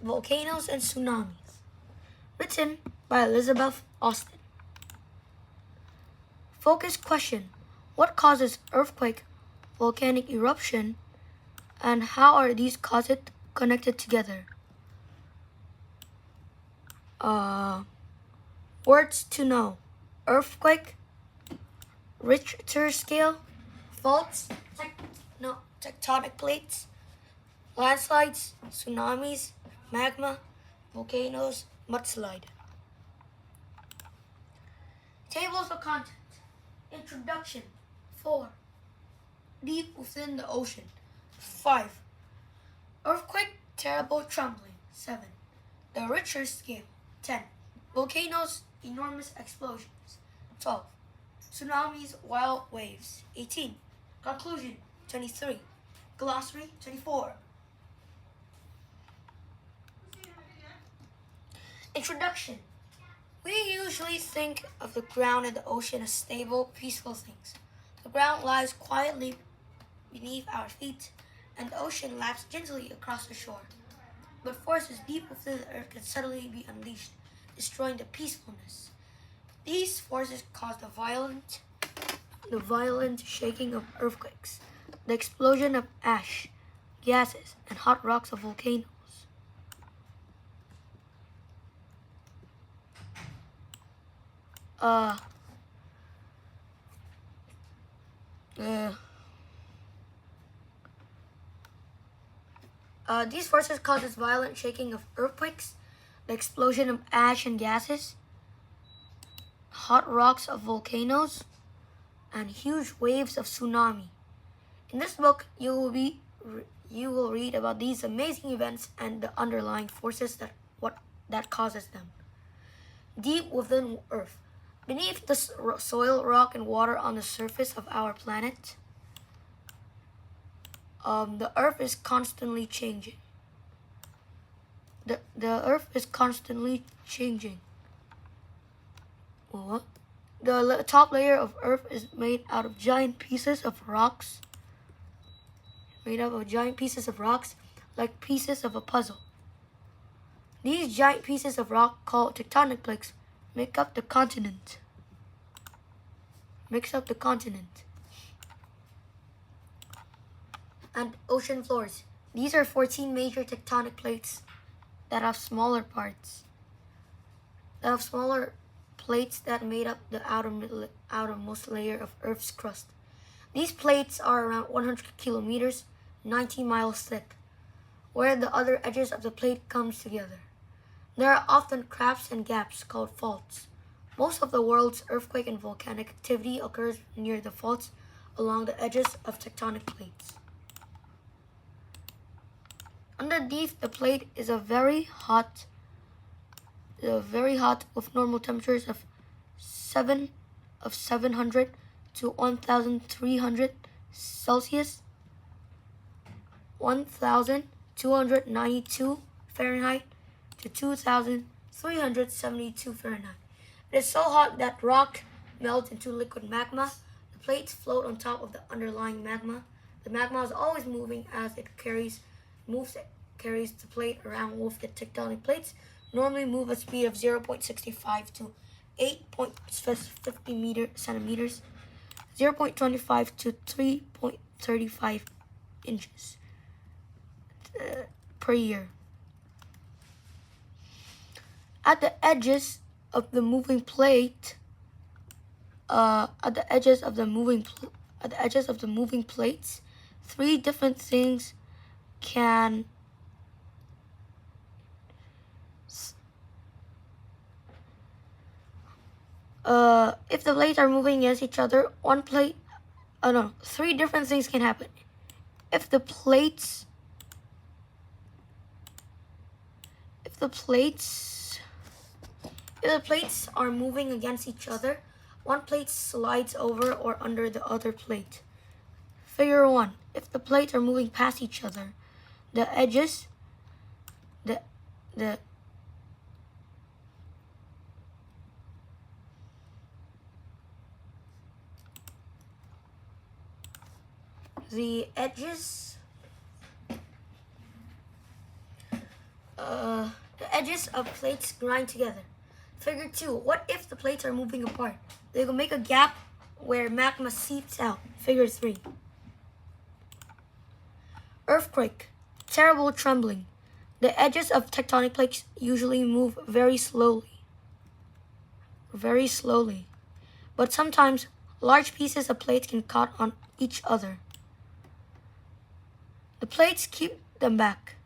Volcanoes and Tsunamis. Written by Elizabeth Austin. Focus question. What causes earthquake, volcanic eruption, and how are these causes connected together? Words to know. Earthquake, Richter scale, faults, tectonic plates, landslides, tsunamis, magma, volcanoes, mudslide. Tables of content. Introduction. 4. Deep within the ocean. 5. Earthquake, terrible trembling. 7. The Richter scale. 10. Volcanoes, enormous explosions. 12. Tsunamis, wild waves. 18. Conclusion. 23. Glossary. 24. Introduction. We usually think of the ground and the ocean as stable, peaceful things. The ground lies quietly beneath our feet, and the ocean laps gently across the shore. But forces deep within the earth can suddenly be unleashed, destroying the peacefulness. These forces cause the violent shaking of earthquakes, the explosion of ash, gases, and hot rocks of volcanoes. These forces causes violent shaking of earthquakes, the explosion of ash and gases, hot rocks of volcanoes, and huge waves of tsunami. In this book, you will read about these amazing events and the underlying forces that causes them. Deep within Earth, beneath the soil, rock, and water on the surface of our planet, the Earth is constantly changing. The Earth is constantly changing. What? The top layer of Earth is made out of giant pieces of rocks. Like pieces of a puzzle. These giant pieces of rock, called tectonic plates, make up the continent. And ocean floors. These are 14 major tectonic plates that have smaller parts. Plates that made up the outermost layer of Earth's crust. These plates are around 100 kilometers, 90 miles thick, where the other edges of the plate comes together. There are often cracks and gaps called faults. Most of the world's earthquake and volcanic activity occurs near the faults along the edges of tectonic plates. Underneath the plate is very hot with normal temperatures of 700 to 1,300 Celsius, 1,292 Fahrenheit to 2,372 Fahrenheit. It is so hot that rock melts into liquid magma. The plates float on top of the underlying magma. The magma is always moving as it carries the plate around with the tectonic plates. Normally move at a speed of 0.65 to 8.50 centimeters, 0.25 to 3.35 inches per year. At the edges of the moving plates, three different things can if the plates are moving against each other, three different things can happen. If the plates are moving against each other, one plate slides over or under the other plate. Figure 1. If the plates are moving past each other, the edges, the edges The edges of plates grind together. Figure 2. What if the plates are moving apart? They will make a gap where magma seeps out. Figure 3. Earthquake. Terrible trembling. The edges of tectonic plates usually move very slowly. Very slowly. But sometimes large pieces of plates can cut on each other. The plates keep them back.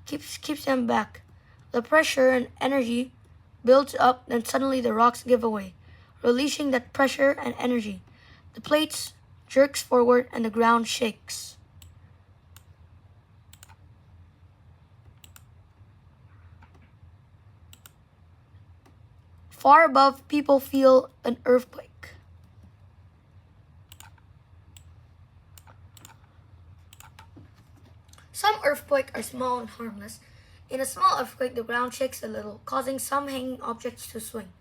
Keeps them back. The pressure and energy builds up, then suddenly the rocks give away, releasing that pressure and energy. The plates jerks forward and the ground shakes. Far above, people feel an earthquake. Some earthquakes are small and harmless. In a small earthquake, the ground shakes a little, causing some hanging objects to swing.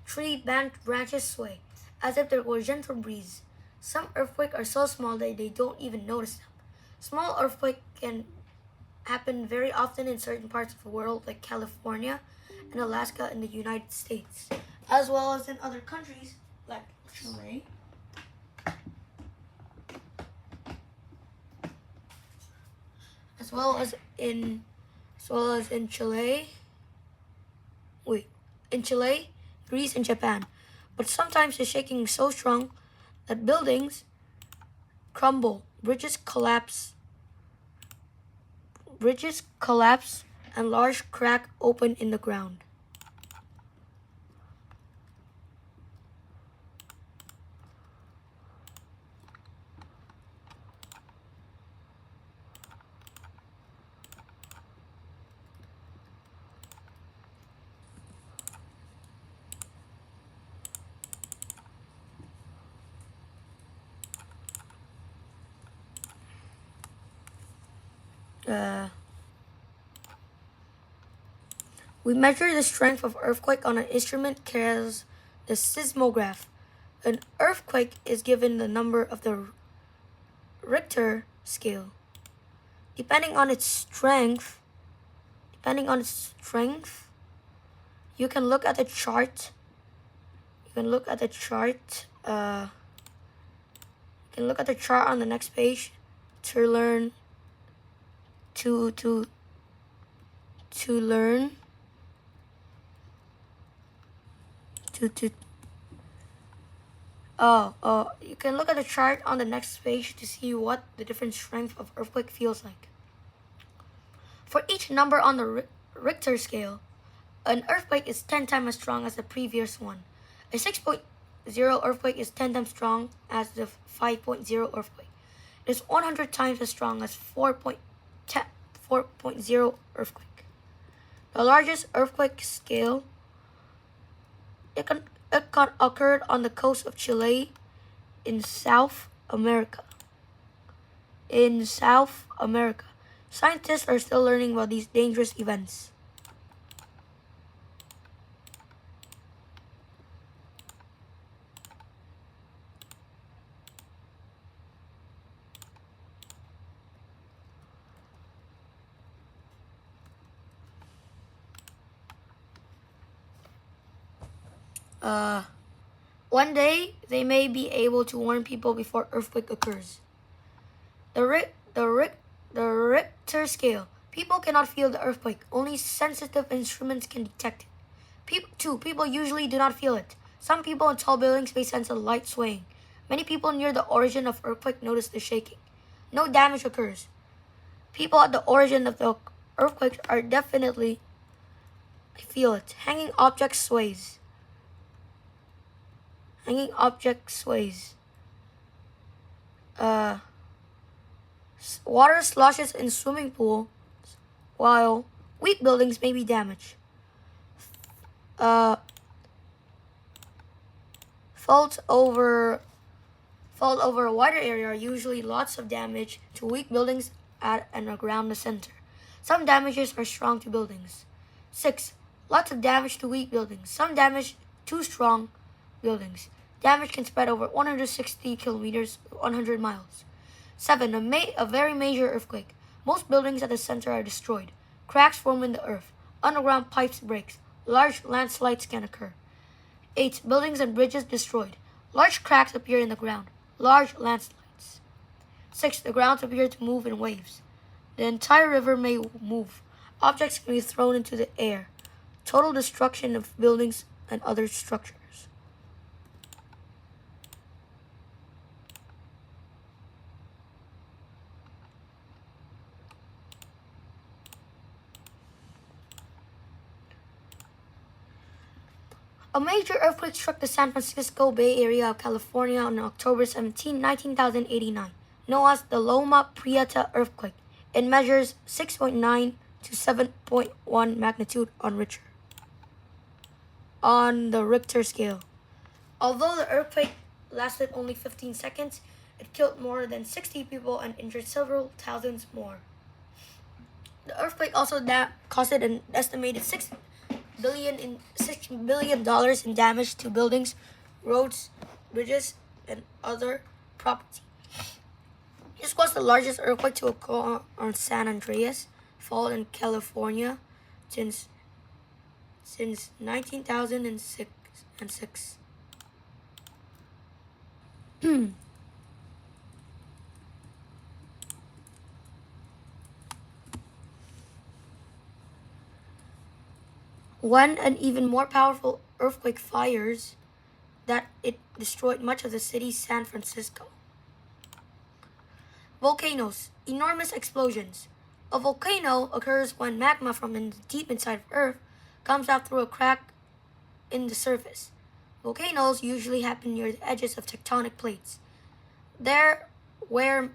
Tree branches sway, as if there were a gentle breeze. Some earthquakes are so small that they don't even notice them. Small earthquakes can happen very often in certain parts of the world, like California and Alaska in the United States, as well as in other countries like Chile. As well as in Chile. In Chile, Greece, and Japan. But sometimes the shaking is so strong that buildings crumble, bridges collapse, and large cracks open in the ground. We measure the strength of earthquake on an instrument called the seismograph. An earthquake is given the number of the Richter scale. Depending on its strength, you can look at the chart. You can look at the chart on the next page to learn you can look at the chart on the next page to see what the different strength of earthquake feels like. For each number on the Richter scale, an earthquake is 10 times as strong as the previous one. A 6.0 earthquake is 10 times strong as the 5.0 earthquake. It is 100 times as strong as 4.0 earthquake. The largest earthquake scale it occurred on the coast of Chile in South America. Scientists are still learning about these dangerous events. One day, they may be able to warn people before earthquake occurs. The Richter scale. People cannot feel the earthquake. Only sensitive instruments can detect it. People usually do not feel it. Some people in tall buildings may sense a light swaying. Many people near the origin of earthquake notice the shaking. No damage occurs. People at the origin of the earthquake are definitely feel it. Hanging object sways. Water sloshes in swimming pools, while weak buildings may be damaged. Faults over a wider area are usually lots of damage to weak buildings and around the center. Some damages are strong to buildings. 6. Lots of damage to weak buildings. Some damage to strong buildings. Damage can spread over 160 kilometers, 100 miles. 7. A very major earthquake. Most buildings at the center are destroyed. Cracks form in the earth. Underground pipes break. Large landslides can occur. 8. Buildings and bridges destroyed. Large cracks appear in the ground. Large landslides. 6. The ground appears to move in waves. The entire river may move. Objects can be thrown into the air. Total destruction of buildings and other structures. A major earthquake struck the San Francisco Bay Area of California on October 17, 1989, known as the Loma Prieta earthquake. It measures 6.9 to 7.1 magnitude on the Richter scale. Although the earthquake lasted only 15 seconds, it killed more than 60 people and injured several thousands more. The earthquake also caused an estimated $6 billion in damage to buildings, roads, bridges, and other property. This was the largest earthquake to occur on San Andreas Fault in California since 19,006. When an even more powerful earthquake fires that it destroyed much of the city San Francisco. Volcanoes, enormous explosions. A volcano occurs when magma from the deep inside of Earth comes out through a crack in the surface. Volcanoes usually happen near the edges of tectonic plates. Where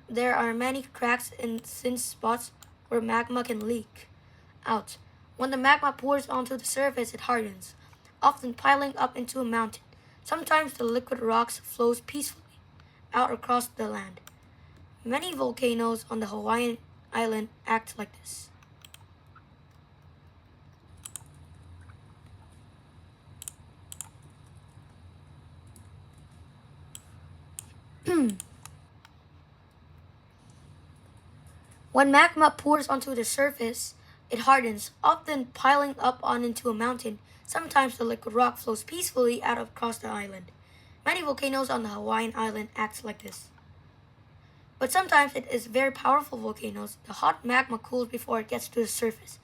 there are many cracks and thin spots where magma can leak out. When the magma pours onto the surface, it hardens, often piling up into a mountain. Sometimes the liquid rocks flows peacefully out across the land. Many volcanoes on the Hawaiian island act like this. When magma pours onto the surface, it hardens, often piling up into a mountain. Sometimes the liquid rock flows peacefully out across the island. Many volcanoes on the Hawaiian island act like this. But sometimes it is very powerful volcanoes. The hot magma cools before it gets to the surface.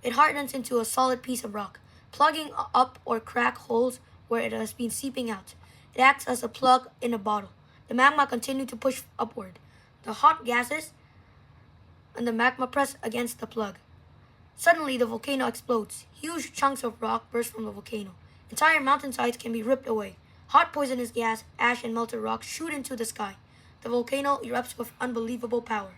It hardens into a solid piece of rock, plugging up or crack holes where it has been seeping out. It acts as a plug in a bottle. The magma continues to push upward. The hot gases and the magma press against the plug. Suddenly, the volcano explodes. Huge chunks of rock burst from the volcano. Entire mountainsides can be ripped away. Hot poisonous gas, ash, and melted rock shoot into the sky. The volcano erupts with unbelievable power.